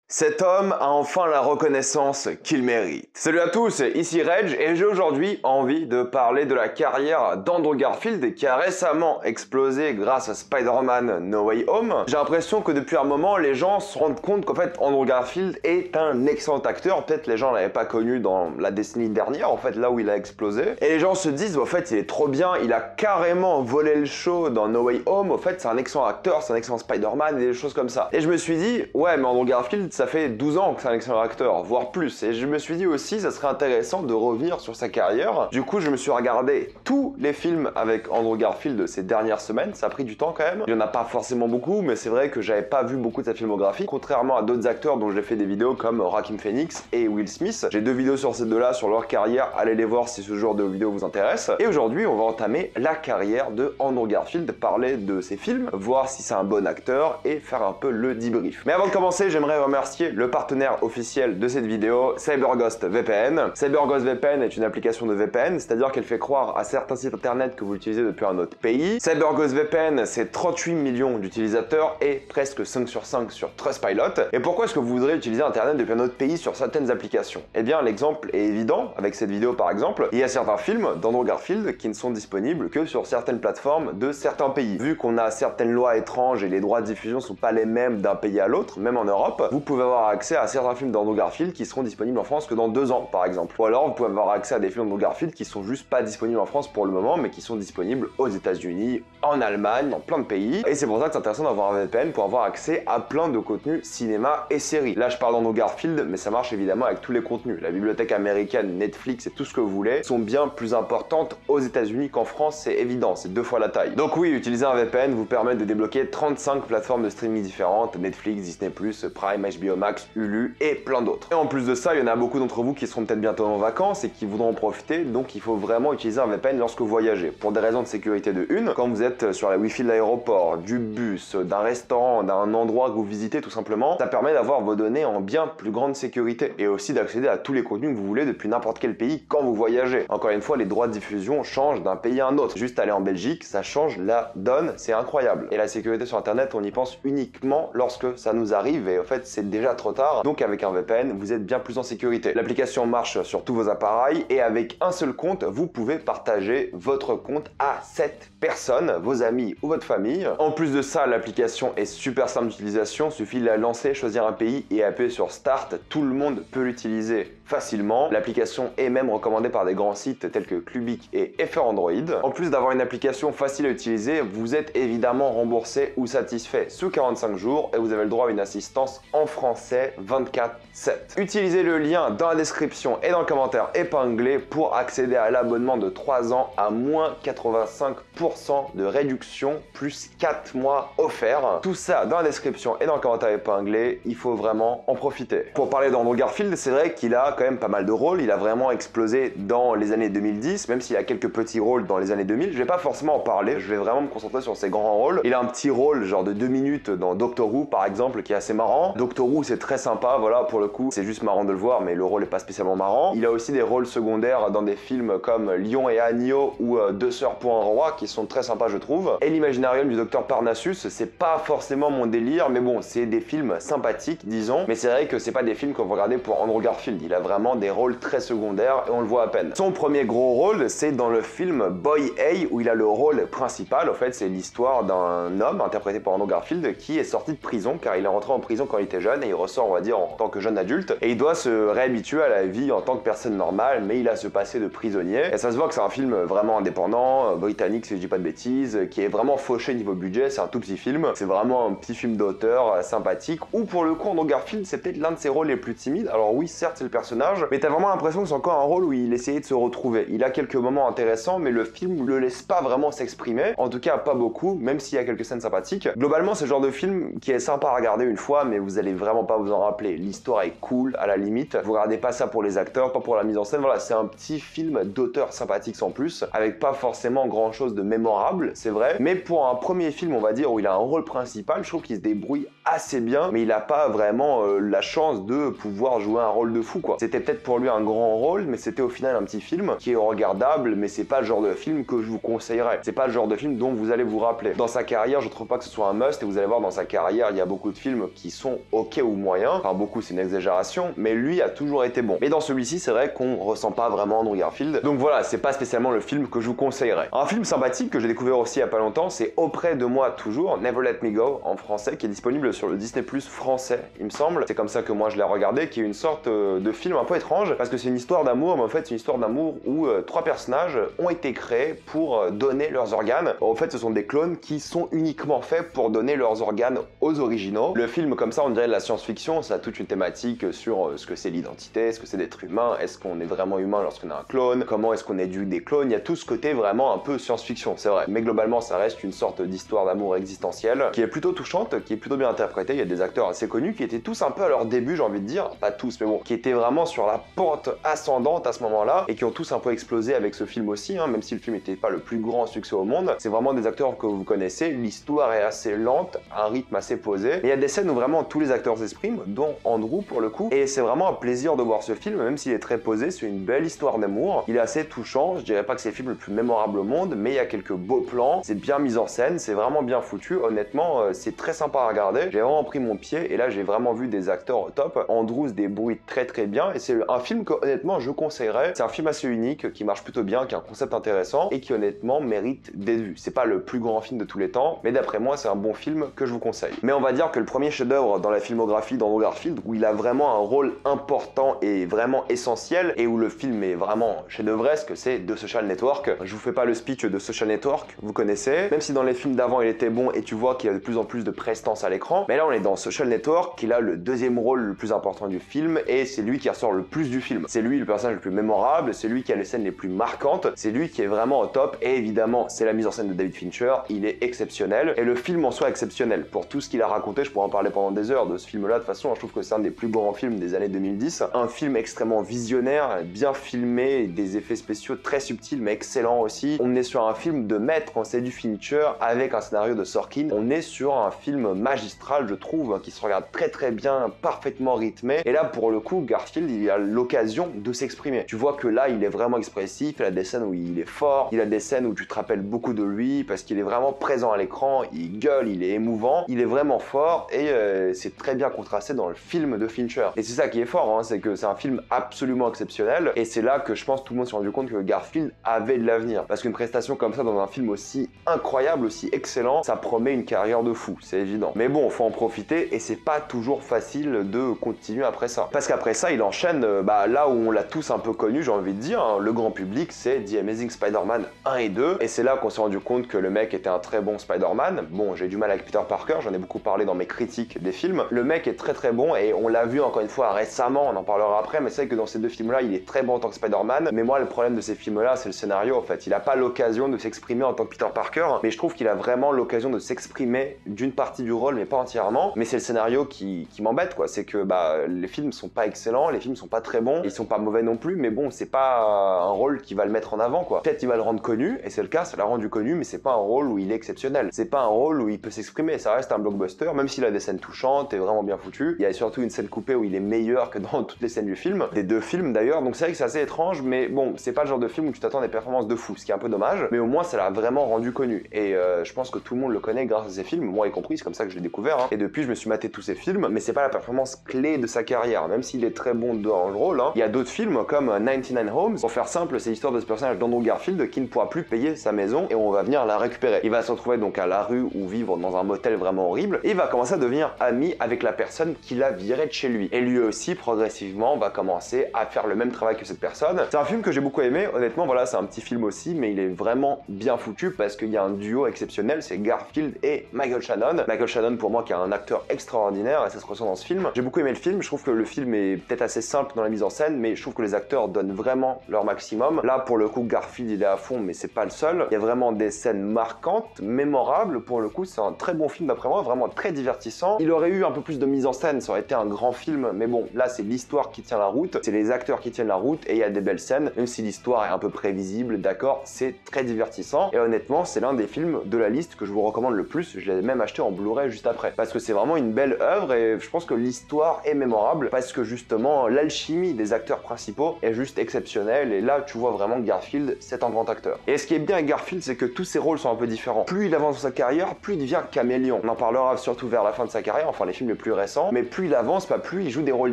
Cet homme a enfin la reconnaissance qu'il mérite. Salut à tous, ici Reg et j'ai aujourd'hui envie de parler de la carrière d'Andrew Garfield qui a récemment explosé grâce à Spider-Man No Way Home. J'ai l'impression que depuis un moment, les gens se rendent compte qu'en fait Andrew Garfield est un excellent acteur. Peut-être les gens l'avaient pas connu dans la décennie dernière, en fait là où il a explosé. Et les gens se disent, en fait il est trop bien, il a carrément volé le show dans No Way Home. En fait c'est un excellent acteur, c'est un excellent Spider-Man et des choses comme ça. Et je me suis dit, ouais mais Andrew Garfield ça fait 12 ans que c'est un excellent acteur, voire plus. Et je me suis dit aussi, ça serait intéressant de revenir sur sa carrière. Du coup, je me suis regardé tous les films avec Andrew Garfield de ces dernières semaines. Ça a pris du temps quand même. Il n'y en a pas forcément beaucoup, mais c'est vrai que j'avais pas vu beaucoup de sa filmographie. Contrairement à d'autres acteurs dont j'ai fait des vidéos comme Joaquin Phoenix et Will Smith. J'ai deux vidéos sur ces deux-là, sur leur carrière. Allez les voir si ce genre de vidéo vous intéresse. Et aujourd'hui, on va entamer la carrière de Andrew Garfield, parler de ses films, voir si c'est un bon acteur et faire un peu le debrief. Mais avant de commencer, j'aimerais remercier le partenaire officiel de cette vidéo, CyberGhost VPN. CyberGhost VPN est une application de VPN, c'est-à-dire qu'elle fait croire à certains sites internet que vous utilisez depuis un autre pays. CyberGhost VPN, c'est 38 millions d'utilisateurs et presque 5 sur 5 sur Trustpilot. Et pourquoi est-ce que vous voudrez utiliser internet depuis un autre pays sur certaines applications? Eh bien, l'exemple est évident avec cette vidéo par exemple. Il y a certains films d'Andrew Garfield qui ne sont disponibles que sur certaines plateformes de certains pays. Vu qu'on a certaines lois étranges et les droits de diffusion sont pas les mêmes d'un pays à l'autre, même en Europe, vous pouvez avoir accès à certains films d'Andrew Garfield qui seront disponibles en France que dans 2 ans par exemple. Ou alors vous pouvez avoir accès à des films d'Andrew Garfield qui sont juste pas disponibles en France pour le moment mais qui sont disponibles aux États-Unis, en Allemagne, dans plein de pays. Et c'est pour ça que c'est intéressant d'avoir un VPN pour avoir accès à plein de contenus cinéma et séries. Là je parle d'Andrew Garfield mais ça marche évidemment avec tous les contenus. La bibliothèque américaine, Netflix et tout ce que vous voulez sont bien plus importantes aux États-Unis qu'en France, c'est évident, c'est 2 fois la taille. Donc oui, utiliser un VPN vous permet de débloquer 35 plateformes de streaming différentes, Netflix, Disney+, Prime, HBO Max, Hulu et plein d'autres. Et en plus de ça, il y en a beaucoup d'entre vous qui seront peut-être bientôt en vacances et qui voudront en profiter, donc il faut vraiment utiliser un VPN lorsque vous voyagez. Pour des raisons de sécurité de une, quand vous êtes sur la Wi-Fi de l'aéroport, du bus, d'un restaurant, d'un endroit que vous visitez tout simplement, ça permet d'avoir vos données en bien plus grande sécurité et aussi d'accéder à tous les contenus que vous voulez depuis n'importe quel pays quand vous voyagez. Encore une fois, les droits de diffusion changent d'un pays à un autre. Juste aller en Belgique, ça change la donne, c'est incroyable. Et la sécurité sur internet, on y pense uniquement lorsque ça nous arrive et en fait c'est déjà trop tard. Donc avec un VPN, vous êtes bien plus en sécurité. L'application marche sur tous vos appareils et avec un seul compte, vous pouvez partager votre compte à 7 personnes, vos amis ou votre famille. En plus de ça, l'application est super simple d'utilisation, suffit de la lancer, choisir un pays et appuyer sur Start. Tout le monde peut l'utiliser facilement. L'application est même recommandée par des grands sites tels que Clubic et FR Android. En plus d'avoir une application facile à utiliser, vous êtes évidemment remboursé ou satisfait sous 45 jours et vous avez le droit à une assistance en français 24/7. Utilisez le lien dans la description et dans le commentaire épinglé pour accéder à l'abonnement de 3 ans à moins 85% de réduction plus 4 mois offerts. Tout ça dans la description et dans le commentaire épinglé, il faut vraiment en profiter. Pour parler d'Andrew Garfield, c'est vrai qu'il a quand même pas mal de rôles, il a vraiment explosé dans les années 2010, même s'il a quelques petits rôles dans les années 2000, je vais pas forcément en parler, je vais vraiment me concentrer sur ses grands rôles. Il a un petit rôle genre de 2 minutes dans Doctor Who par exemple qui est assez marrant. Doctor Who c'est très sympa, voilà, pour le coup c'est juste marrant de le voir mais le rôle est pas spécialement marrant. Il a aussi des rôles secondaires dans des films comme Lion et Agneau ou Deux sœurs pour un roi qui sont très sympas je trouve. Et l'Imaginarium du Docteur Parnassus, c'est pas forcément mon délire mais bon c'est des films sympathiques disons, mais c'est vrai que c'est pas des films qu'on va regarder pour Andrew Garfield, il a vraiment des rôles très secondaires et on le voit à peine. Son premier gros rôle c'est dans le film Boy A où il a le rôle principal. En fait c'est l'histoire d'un homme interprété par Andrew Garfield qui est sorti de prison car il est rentré en prison quand il était jeune et il ressort on va dire en tant que jeune adulte et il doit se réhabituer à la vie en tant que personne normale mais il a ce passé de prisonnier et ça se voit que c'est un film vraiment indépendant, britannique si je dis pas de bêtises, qui est vraiment fauché niveau budget, c'est un tout petit film, c'est vraiment un petit film d'auteur sympathique où pour le coup Andrew Garfield c'est peut-être l'un de ses rôles les plus timides. Alors oui certes c'est le personnage mais t'as vraiment l'impression que c'est encore un rôle où il essayait de se retrouver. Il a quelques moments intéressants mais le film le laisse pas vraiment s'exprimer, en tout cas pas beaucoup, même s'il y a quelques scènes sympathiques. Globalement c'est le genre de film qui est sympa à regarder une fois mais vous allez vraiment pas vous en rappeler. L'histoire est cool à la limite, vous regardez pas ça pour les acteurs, pas pour la mise en scène, voilà c'est un petit film d'auteur sympathique sans plus, avec pas forcément grand chose de mémorable, c'est vrai, mais pour un premier film on va dire où il a un rôle principal, je trouve qu'il se débrouille assez bien, mais il a pas vraiment la chance de pouvoir jouer un rôle de fou, quoi. C'était peut-être pour lui un grand rôle, mais c'était au final un petit film qui est regardable, mais c'est pas le genre de film que je vous conseillerais. C'est pas le genre de film dont vous allez vous rappeler. Dans sa carrière, je trouve pas que ce soit un must, et vous allez voir dans sa carrière, il y a beaucoup de films qui sont ok ou moyens. Enfin, beaucoup, c'est une exagération, mais lui a toujours été bon. Mais dans celui-ci, c'est vrai qu'on ressent pas vraiment Andrew Garfield. Donc voilà, c'est pas spécialement le film que je vous conseillerais. Un film sympathique que j'ai découvert aussi il y a pas longtemps, c'est Auprès de moi toujours, Never Let Me Go en français, qui est disponible sur le Disney Plus français, il me semble. C'est comme ça que moi je l'ai regardé, qui est une sorte de film un peu étrange, parce que c'est une histoire d'amour, mais en fait c'est une histoire d'amour où trois personnages ont été créés pour donner leurs organes. En fait, ce sont des clones qui sont uniquement faits pour donner leurs organes aux originaux. Le film, comme ça, on dirait de la science-fiction, ça a toute une thématique sur ce que c'est l'identité, ce que c'est d'être humain, est-ce qu'on est vraiment humain lorsqu'on a un clone, comment est-ce qu'on éduque des clones, il y a tout ce côté vraiment un peu science-fiction, c'est vrai. Mais globalement, ça reste une sorte d'histoire d'amour existentielle qui est plutôt touchante, qui est plutôt bien interprétée. Il y a des acteurs assez connus qui étaient tous un peu à leur début, j'ai envie de dire, pas tous, mais bon, qui étaient vraiment sur la pente ascendante à ce moment-là et qui ont tous un peu explosé avec ce film aussi, hein, même si le film n'était pas le plus grand succès au monde. C'est vraiment des acteurs que vous connaissez, l'histoire est assez lente, un rythme assez posé. Et il y a des scènes où vraiment tous les acteurs s'expriment, dont Andrew pour le coup, et c'est vraiment un plaisir de voir ce film, même s'il est très posé, c'est une belle histoire d'amour. Il est assez touchant, je dirais pas que c'est le film le plus mémorable au monde, mais il y a quelques beaux plans, c'est bien mis en scène, c'est vraiment bien foutu, honnêtement, c'est très sympa à regarder. J'ai vraiment pris mon pied, et là j'ai vraiment vu des acteurs au top. Andrew se débrouille très bien, et c'est un film que honnêtement je conseillerais. C'est un film assez unique, qui marche plutôt bien, qui a un concept intéressant, et qui honnêtement mérite d'être vu. C'est pas le plus grand film de tous les temps, mais d'après moi c'est un bon film que je vous conseille. Mais on va dire que le premier chef-d'œuvre dans la filmographie d'Andrew Garfield, où il a vraiment un rôle important et vraiment essentiel, et où le film est vraiment chef-d'œuvresque, c'est The Social Network. Je vous fais pas le speech de Social Network, vous connaissez, même si dans les films d'avant il était bon et tu vois qu'il y a de plus en plus de prestance à l'écran, mais là on est dans Social Network, qui a le deuxième rôle le plus important du film, et c'est lui qui ressort le plus du film. C'est lui le personnage le plus mémorable, c'est lui qui a les scènes les plus marquantes, c'est lui qui est vraiment au top, et évidemment c'est la mise en scène de David Fincher, il est exceptionnel, et le film en soi exceptionnel. Pour tout ce qu'il a raconté, je pourrais en parler pendant des heures de ce film-là, de toute façon je trouve que c'est un des plus grands films des années 2010, un film extrêmement visionnaire, bien filmé, des effets spéciaux très subtils mais excellents aussi. On est sur un film de maître quand c'est du Fincher avec un scénario de Sorkin, on est sur un film magistral je trouve, qui se regarde très bien, parfaitement rythmé, et là pour le coup Garfield il a l'occasion de s'exprimer. Tu vois que là il est vraiment expressif, il a des scènes où il est fort, il a des scènes où tu te rappelles beaucoup de lui parce qu'il est vraiment présent à l'écran, il gueule, il est émouvant, il est vraiment fort, et c'est très bien contrasté dans le film de Fincher. Et c'est ça qui est fort, hein, c'est que c'est un film absolument exceptionnel, et c'est là que je pense tout le monde s'est rendu compte que Garfield avait de l'avenir, parce qu'une prestation comme ça dans un film aussi incroyable, aussi excellent, ça promet une carrière de fou, c'est évident. Mais bon, faut en profiter, et c'est pas toujours facile de continuer après ça. Parce qu'après ça, il enchaîne là où on l'a tous un peu connu, j'ai envie de dire, hein, le grand public, c'est The Amazing Spider-Man 1 et 2, et c'est là qu'on s'est rendu compte que le mec était un très bon Spider-Man. Bon, j'ai du mal avec Peter Parker, j'en ai beaucoup parlé dans mes critiques des films. Le mec est très bon, et on l'a vu encore une fois récemment, on en parlera après, mais c'est vrai que dans ces deux films-là, il est très bon en tant que Spider-Man. Mais moi, le problème de ces films-là, c'est le scénario en fait. Il a pas l'occasion de s'exprimer en tant que Peter Parker, mais je trouve qu'il a vraiment l'occasion de s'exprimer d'une partie du rôle, mais pas entièrement. Mais c'est le scénario qui m'embête, quoi. C'est que les films sont pas excellents, les films sont pas très bons, ils sont pas mauvais non plus, mais bon, c'est pas un rôle qui va le mettre en avant, quoi. Peut-être il va le rendre connu, et c'est le cas, ça l'a rendu connu, mais c'est pas un rôle où il est exceptionnel. C'est pas un rôle où il peut s'exprimer, ça reste un blockbuster, même s'il a des scènes touchantes et vraiment bien foutues. Il y a surtout une scène coupée où il est meilleur que dans toutes les scènes du film, des deux films d'ailleurs, donc c'est vrai que c'est assez étrange, mais bon, c'est pas le genre de film où tu t'attends à des performances de fou, ce qui est un peu dommage, mais au moins ça l'a vraiment rendu connu, et je pense que tout le monde le connaît grâce à ses films, moi y compris, c'est comme ça que je l'ai découvert, hein. Et depuis je me suis maté tous ses films, mais c'est pas la performance clé de sa carrière, même s'il est très bon dans le rôle, hein. Il y a d'autres films comme 99 Homes, pour faire simple, c'est l'histoire de ce personnage d'Andrew Garfield qui ne pourra plus payer sa maison, et on va venir la récupérer. Il va se retrouver donc à la rue ou vivre dans un motel vraiment horrible, et il va commencer à devenir ami avec la personne qui l'a viré de chez lui, et lui aussi progressivement va commencer à faire le même travail que cette personne. C'est un film que j'ai beaucoup aimé, honnêtement, voilà, c'est un petit film aussi, mais il est vraiment bien foutu parce qu'il y a un duo exceptionnel, c'est Garfield et Michael Shannon. Michael Shannon pour moi qui est un acteur extraordinaire, et ça se ressent dans ce film. J'ai beaucoup aimé le film, je trouve que le film est peut-être assez simple dans la mise en scène, mais je trouve que les acteurs donnent vraiment leur maximum. Là pour le coup Garfield il est à fond, mais c'est pas le seul. Il y a vraiment des scènes marquantes, mémorables, pour le coup c'est un très bon film d'après moi, vraiment très divertissant. Il aurait eu un peu plus de mise en scène, ça aurait été un grand film, mais bon, là c'est l'histoire qui tient la route, c'est les acteurs qui tiennent la route, et il y a des belles scènes, même si l'histoire est un peu prévisible, d'accord, c'est très divertissant, et honnêtement c'est l'un des films de la liste que je vous recommande le plus, je l'ai même acheté en Blu-ray juste après. parce que c'est vraiment une belle œuvre et je pense que l'histoire est mémorable parce que justement l'alchimie des acteurs principaux est juste exceptionnelle et là tu vois vraiment que Garfield c'est un grand acteur. Et ce qui est bien avec Garfield, c'est que tous ses rôles sont un peu différents. Plus il avance dans sa carrière, plus il devient caméléon. On en parlera surtout vers la fin de sa carrière, enfin les films les plus récents, mais plus il avance, plus il joue des rôles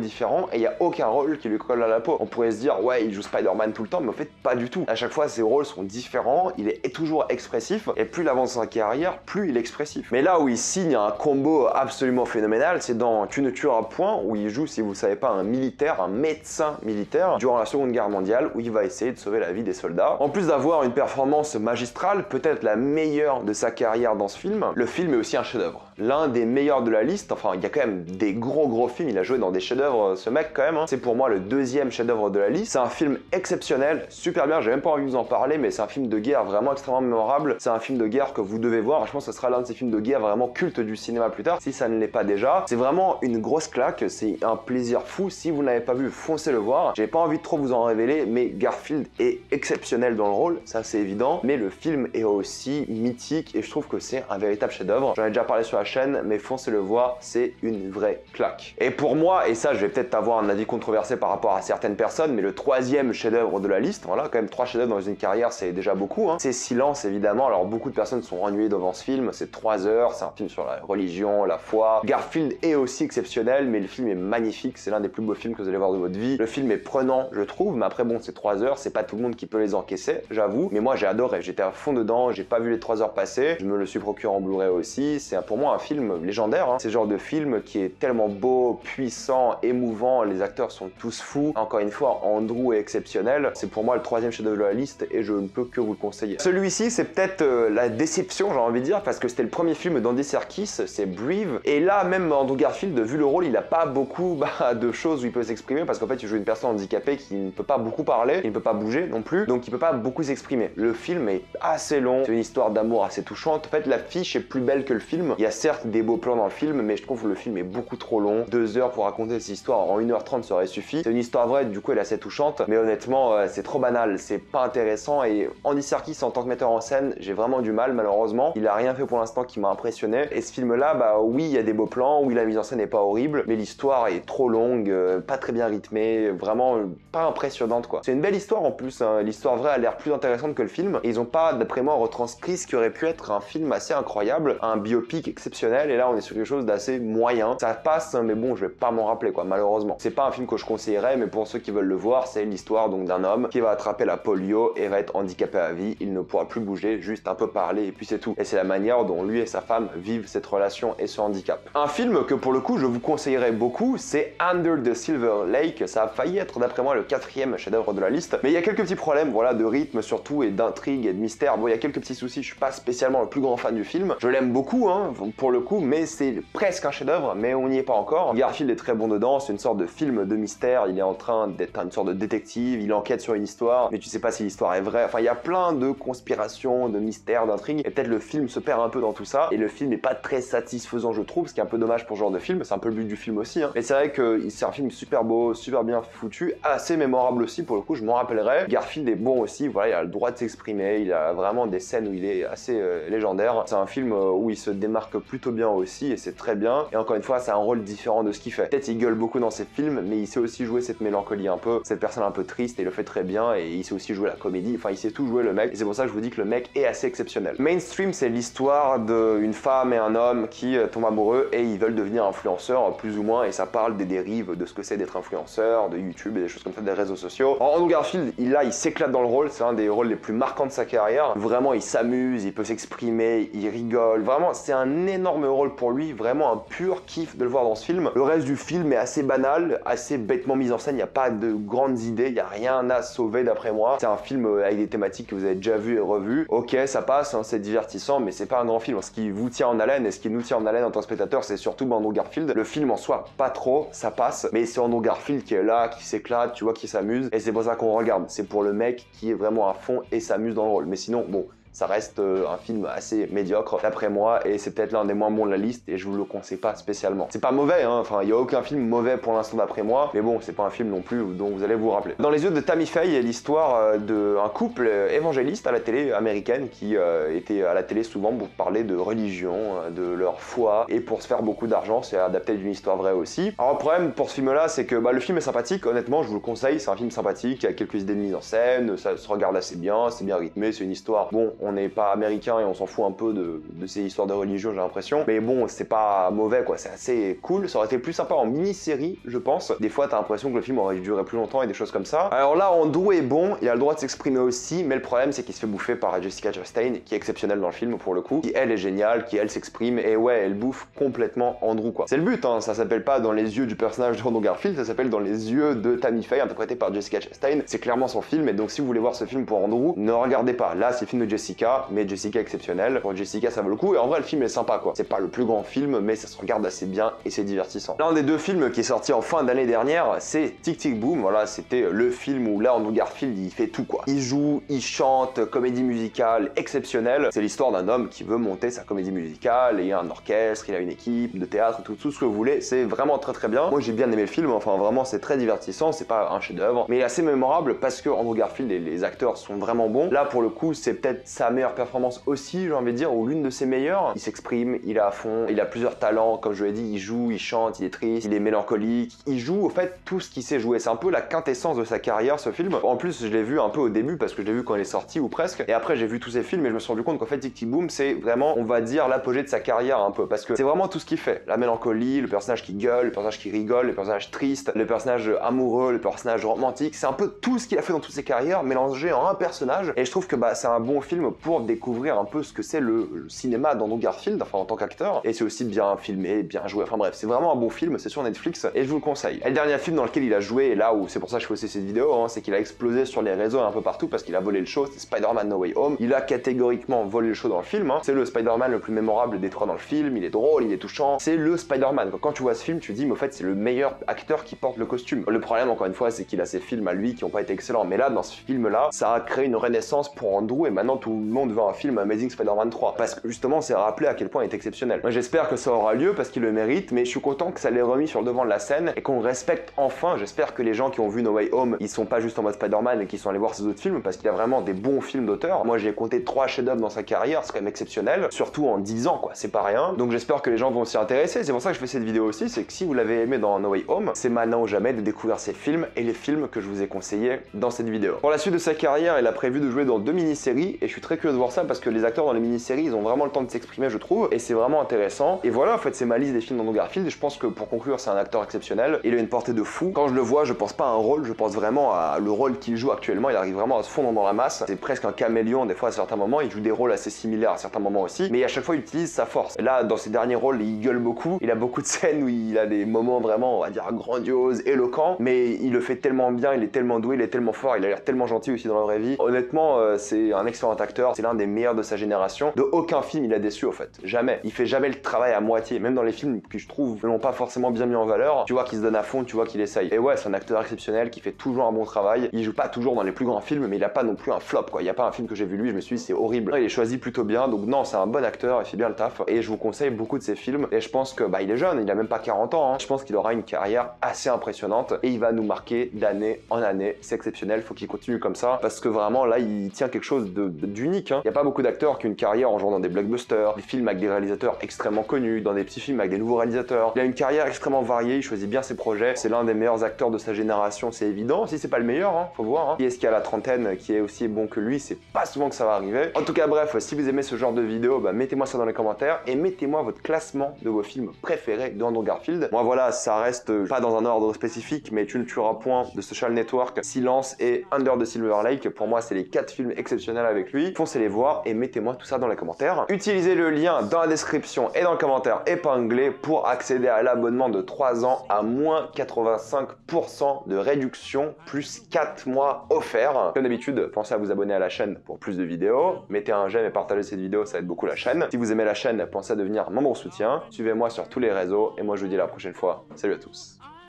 différents et il n'y a aucun rôle qui lui colle à la peau. On pourrait se dire ouais il joue Spider-Man tout le temps, mais en fait pas du tout. À chaque fois ses rôles sont différents, il est toujours expressif et plus il avance dans sa carrière, plus il est expressif. Mais là où il signe un combo absolument phénoménal, c'est dans Tu ne tueras point, où il joue, si vous ne savez pas, un militaire, un médecin militaire durant la Seconde Guerre mondiale, où il va essayer de sauver la vie des soldats. En plus d'avoir une performance magistrale, peut-être la meilleure de sa carrière dans ce film, le film est aussi un chef-d'œuvre. L'un des meilleurs de la liste, enfin il y a quand même des gros films, il a joué dans des chefs-d'œuvre ce mec quand même, hein. C'est pour moi le deuxième chef-d'œuvre de la liste. C'est un film exceptionnel, super bien, j'ai même pas envie de vous en parler, mais c'est un film de guerre vraiment extrêmement mémorable. C'est un film de guerre que vous devez voir, je pense que ce sera l'un de ces films de guerre vraiment culte du cinéma plus tard, si ça ne l'est pas déjà. C'est vraiment une grosse claque, c'est un plaisir fou. Si vous n'avez pas vu, foncez le voir. J'ai pas envie de trop vous en révéler, mais Garfield est exceptionnel dans le rôle, ça c'est évident, mais le film est aussi mythique et je trouve que c'est un véritable chef-d'œuvre. J'en ai déjà parlé sur la chaîne, mais foncez le voir, c'est une vraie claque. Et pour moi, et ça je vais peut-être avoir un avis controversé par rapport à certaines personnes, mais le troisième chef-d'œuvre de la liste, voilà, quand même 3 chefs-d'œuvre dans une carrière, c'est déjà beaucoup, hein. C'est Silence évidemment. Alors beaucoup de personnes sont ennuyées devant ce film, c'est 3 heures, c'est un film sur la religion, la foi. Garfield est aussi exceptionnel, mais le film est magnifique, c'est l'un des plus beaux films que vous allez voir de votre vie. Le film est prenant, je trouve, mais après bon, c'est 3 heures, c'est pas tout le monde qui peut les encaisser, j'avoue, mais moi j'ai adoré, j'étais à fond dedans, j'ai pas vu les 3 heures passer, je me le suis procuré en Blu-ray aussi, c'est pour moi un film légendaire, hein. C'est le genre de film qui est tellement beau, puissant, émouvant, les acteurs sont tous fous. Encore une fois, Andrew est exceptionnel, c'est pour moi le 3e chef-d'œuvre de la liste et je ne peux que vous le conseiller. Celui-ci, c'est peut-être la déception, j'ai envie de dire, parce que c'était le premier film d'Andy Serkis, c'est Breathe, et là, même Andrew Garfield, vu le rôle, il a pas beaucoup de choses où il peut s'exprimer, parce qu'en fait, il joue une personne handicapée qui ne peut pas beaucoup parler, il ne peut pas bouger non plus, donc il peut pas beaucoup s'exprimer. Le film est assez long, c'est une histoire d'amour assez touchante. En fait, l'affiche est plus belle que le film. Il y a certes des beaux plans dans le film, mais je trouve que le film est beaucoup trop long. 2 heures pour raconter cette histoire, en 1h30 ça aurait suffi. C'est une histoire vraie, du coup elle est assez touchante, mais honnêtement, c'est trop banal, c'est pas intéressant, et Andy Serkis en tant que metteur en scène, j'ai vraiment du mal malheureusement. Il a rien fait pour l'instant qui m'a impressionné. Et ce film-là, oui, il y a des beaux plans, oui, la mise en scène n'est pas horrible, mais l'histoire est trop longue, pas très bien rythmée, vraiment pas impressionnante quoi. C'est une belle histoire en plus, hein. L'histoire vraie a l'air plus intéressante que le film, et ils ont pas, d'après moi, retranscrit ce qui aurait pu être un film assez incroyable, un biopic exceptionnel, et là on est sur quelque chose d'assez moyen. Ça passe, mais bon, je vais pas m'en rappeler quoi, malheureusement. C'est pas un film que je conseillerais, mais pour ceux qui veulent le voir, c'est l'histoire donc d'un homme qui va attraper la polio et va être handicapé à vie. Il ne pourra plus bouger, juste un peu parler et puis c'est tout. Et c'est la manière dont lui et sa femme vivent cette relation et ce handicap. Un film que pour le coup je vous conseillerais beaucoup, c'est Under the Silver Lake. Ça a failli être d'après moi le 4e chef-d'œuvre de la liste, mais il y a quelques petits problèmes, voilà, de rythme surtout et d'intrigue et de mystère. Bon, il y a quelques petits soucis, je suis pas spécialement le plus grand fan du film. Je l'aime beaucoup, hein, pour le coup, mais c'est presque un chef-d'œuvre, mais on n'y est pas encore. Garfield est très bon dedans, c'est une sorte de film de mystère, il est en train d'être une sorte de détective, il enquête sur une histoire, mais tu sais pas si l'histoire est vraie. Enfin, il y a plein de conspirations, de mystères, d'intrigues, et peut-être le film se perd un peu dans tout ça, et le film n'est pas très satisfaisant, je trouve, ce qui est un peu dommage pour ce genre de film, c'est un peu le but du film aussi, hein. Mais c'est vrai que c'est un film super beau, super bien foutu, assez mémorable aussi, pour le coup, je m'en rappellerai. Garfield est bon aussi, voilà, il a le droit de s'exprimer, il a vraiment des scènes où il est assez légendaire. C'est un film où il se démarque plutôt bien aussi, et c'est très bien, et encore une fois, c'est un rôle différent de ce qu'il fait. Peut-être il gueule beaucoup dans ses films, mais il sait aussi jouer cette mélancolie un peu, cette personne un peu triste, et il le fait très bien, et il sait aussi jouer la comédie, enfin il sait tout jouer le mec, et c'est pour ça que je vous dis que le mec est assez exceptionnel. Mainstream, c'est l'histoire d'une femme et un homme qui tombent amoureux et ils veulent devenir influenceurs plus ou moins, et ça parle des dérives de ce que c'est d'être influenceur, de YouTube et des choses comme ça, des réseaux sociaux. Andrew Garfield, il s'éclate dans le rôle, c'est un des rôles les plus marquants de sa carrière. Vraiment, il s'amuse, il peut s'exprimer, il rigole. Vraiment, c'est un énorme rôle pour lui, vraiment un pur kiff de le voir dans ce film. Le reste du film est assez banal, assez bêtement mis en scène, il n'y a pas de grandes idées, il n'y a rien à sauver d'après moi. C'est un film avec des thématiques que vous avez déjà vues et revues. Ok, ça passe, hein, c'est divertissant, mais c'est pas un grand film. Ce qui vous tient en haleine et ce qui nous tient en haleine en tant que spectateur, c'est surtout Andrew Garfield. Le film en soi, pas trop, ça passe, mais c'est Andrew Garfield qui est là, qui s'éclate, tu vois, qui s'amuse, et c'est pour ça qu'on regarde. C'est pour le mec qui est vraiment à fond et s'amuse dans le rôle. Mais sinon, bon, Ça reste un film assez médiocre d'après moi et c'est peut-être l'un des moins bons de la liste et je vous le conseille pas spécialement. C'est pas mauvais, hein, enfin il y a aucun film mauvais pour l'instant d'après moi, mais bon, c'est pas un film non plus dont vous allez vous rappeler. Dans les yeux de Tammy Faye, il y a l'histoire d'un couple évangéliste à la télé américaine qui était à la télé souvent pour parler de religion, de leur foi et pour se faire beaucoup d'argent. C'est adapté d'une histoire vraie aussi. Alors le problème pour ce film là, c'est que le film est sympathique, honnêtement je vous le conseille, c'est un film sympathique, il y a quelques idées de mise en scène, ça se regarde assez bien, c'est bien rythmé, c'est une histoire, bon on n'est pas américain et on s'en fout un peu de ces histoires de religion j'ai l'impression, mais bon c'est pas mauvais quoi, c'est assez cool, ça aurait été plus sympa en mini-série je pense, des fois t'as l'impression que le film aurait duré plus longtemps et des choses comme ça. Alors là Andrew est bon, il a le droit de s'exprimer aussi, mais le problème c'est qu'il se fait bouffer par Jessica Chastain qui est exceptionnelle dans le film pour le coup, qui elle est géniale, qui elle s'exprime et ouais elle bouffe complètement Andrew quoi. C'est le but hein, ça s'appelle pas dans les yeux du personnage de Andrew Garfield, ça s'appelle dans les yeux de Tammy Faye interprété par Jessica Chastain, c'est clairement son film et donc si vous voulez voir ce film pour Andrew, ne regardez pas, là c'est le film de Jessica, mais Jessica exceptionnelle, pour Jessica ça vaut le coup et en vrai le film est sympa quoi, c'est pas le plus grand film mais ça se regarde assez bien et c'est divertissant. L'un des deux films qui est sorti en fin d'année dernière, c'est Tic Tic Boom, voilà c'était le film où là Andrew Garfield il fait tout quoi, il joue, il chante, comédie musicale exceptionnelle, c'est l'histoire d'un homme qui veut monter sa comédie musicale, et il y a un orchestre, il a une équipe de théâtre, tout ce que vous voulez, c'est vraiment très bien. Moi j'ai bien aimé le film, enfin vraiment c'est très divertissant, c'est pas un chef-d'œuvre, mais il est assez mémorable parce que Andrew Garfield et les acteurs sont vraiment bons. Là pour le coup c'est peut-être sa meilleure performance aussi, j'ai envie de dire, ou l'une de ses meilleures. Il s'exprime, il est à fond, il a plusieurs talents, comme je l'ai dit, il joue, il chante, il est triste, il est mélancolique, il joue au fait tout ce qu'il sait jouer. C'est un peu la quintessence de sa carrière ce film. En plus je l'ai vu un peu au début parce que je l'ai vu quand il est sorti ou presque, et après j'ai vu tous ses films et je me suis rendu compte qu'en fait Tic Tic Boom c'est vraiment, on va dire, l'apogée de sa carrière un peu, parce que c'est vraiment tout ce qu'il fait. La mélancolie, le personnage qui gueule, le personnage qui rigole, le personnage triste, le personnage amoureux, le personnage romantique, c'est un peu tout ce qu'il a fait dans toutes ses carrières mélangé en un personnage, et je trouve que c'est un bon film pour découvrir un peu ce que c'est le cinéma d'Andrew Garfield, enfin en tant qu'acteur, et c'est aussi bien filmé, bien joué, enfin bref, c'est vraiment un bon film, c'est sur Netflix, et je vous le conseille. Et le dernier film dans lequel il a joué, et là où c'est pour ça que je fais aussi cette vidéo, hein, c'est qu'il a explosé sur les réseaux un peu partout parce qu'il a volé le show, c'est Spider-Man No Way Home. Il a catégoriquement volé le show dans le film, hein. C'est le Spider-Man le plus mémorable des trois dans le film, il est drôle, il est touchant, c'est le Spider-Man. Quand tu vois ce film, tu te dis mais au fait c'est le meilleur acteur qui porte le costume. Le problème encore une fois c'est qu'il a ses films à lui qui n'ont pas été excellents, mais là dans ce film là, ça a créé une renaissance pour Andrew et maintenant tout le monde veut un film Amazing Spider-Man 3 parce que justement c'est rappelé à quel point il est exceptionnel. Moi j'espère que ça aura lieu parce qu'il le mérite, mais je suis content que ça l'ait remis sur le devant de la scène et qu'on respecte enfin. J'espère que les gens qui ont vu No Way Home, ils sont pas juste en mode Spider-Man et qui sont allés voir ses autres films parce qu'il a vraiment des bons films d'auteur. Moi j'ai compté 3 chefs-d'œuvre dans sa carrière, c'est quand même exceptionnel, surtout en 10 ans quoi, c'est pas rien. Donc j'espère que les gens vont s'y intéresser, c'est pour ça que je fais cette vidéo aussi, c'est que si vous l'avez aimé dans No Way Home, c'est maintenant ou jamais de découvrir ses films et les films que je vous ai conseillés dans cette vidéo. Pour la suite de sa carrière, il a prévu de jouer dans 2 mini-séries et je suis très curieux de voir ça parce que les acteurs dans les mini-séries, ils ont vraiment le temps de s'exprimer je trouve et c'est vraiment intéressant. Et voilà, en fait c'est ma liste des films d'Andrew Garfield, je pense que pour conclure c'est un acteur exceptionnel, il a une portée de fou. Quand je le vois, je pense pas à un rôle, je pense vraiment à le rôle qu'il joue actuellement, il arrive vraiment à se fondre dans la masse, c'est presque un caméléon des fois à certains moments, il joue des rôles assez similaires à certains moments aussi, mais à chaque fois il utilise sa force. Et là dans ses derniers rôles, il gueule beaucoup, il a beaucoup de scènes où il a des moments vraiment, on va dire, grandioses, éloquents, mais il le fait tellement bien, il est tellement doué, il est tellement fort, il a l'air tellement gentil aussi dans la vraie vie. Honnêtement, c'est un excellent acteur, c'est l'un des meilleurs de sa génération. De aucun film il a déçu au fait, jamais. Il fait jamais le travail à moitié, même dans les films que je trouve ne l'ont pas forcément bien mis en valeur, tu vois qu'il se donne à fond, tu vois qu'il essaye. Et ouais, c'est un acteur exceptionnel qui fait toujours un bon travail, il joue pas toujours dans les plus grands films, mais il a pas non plus un flop quoi, il y a pas un film que j'ai vu lui, je me suis dit c'est horrible. Il est choisi plutôt bien, donc non, c'est un bon acteur, il fait bien le taf, et je vous conseille beaucoup de ses films, et je pense que il est jeune, il a même pas 40 ans, hein. Je pense qu'il aura une carrière assez impressionnante, et il va nous marquer d'année en année, c'est exceptionnel, faut qu'il continue comme ça, parce que vraiment là, il tient quelque chose d'unique, hein. Il y a pas beaucoup d'acteurs qui ont une carrière en jouant dans des blockbusters, des films avec des réalisateurs extrêmement connus, dans des petits films avec des nouveaux réalisateurs. Il a une carrière extrêmement variée, il choisit bien ses projets, c'est l'un des meilleurs acteurs de sa génération, c'est évident, si c'est pas le meilleur, hein, faut voir, hein. Qui est-ce qui a la trentaine qui est aussi bon que lui, c'est pas souvent que ça va arriver. En tout cas bref, si vous aimez ce genre de vidéo, mettez-moi ça dans les commentaires et mettez-moi votre classement de vos films préférés de Andrew Garfield. Moi voilà, ça reste pas dans un ordre spécifique, mais Tu ne tueras point de Social Network, Silence et Under the Silver Lake, pour moi c'est les 4 films exceptionnels avec lui. Foncez les voir et mettez-moi tout ça dans les commentaires. Utilisez le lien dans la description et dans le commentaire épinglé pour accéder à l'abonnement de 3 ans à moins 85% de réduction plus 4 mois offerts. Comme d'habitude, pensez à vous abonner à la chaîne pour plus de vidéos. Mettez un j'aime et partagez cette vidéo, ça aide beaucoup la chaîne. Si vous aimez la chaîne, pensez à devenir membre soutien. Suivez-moi sur tous les réseaux et moi je vous dis à la prochaine fois. Salut à tous.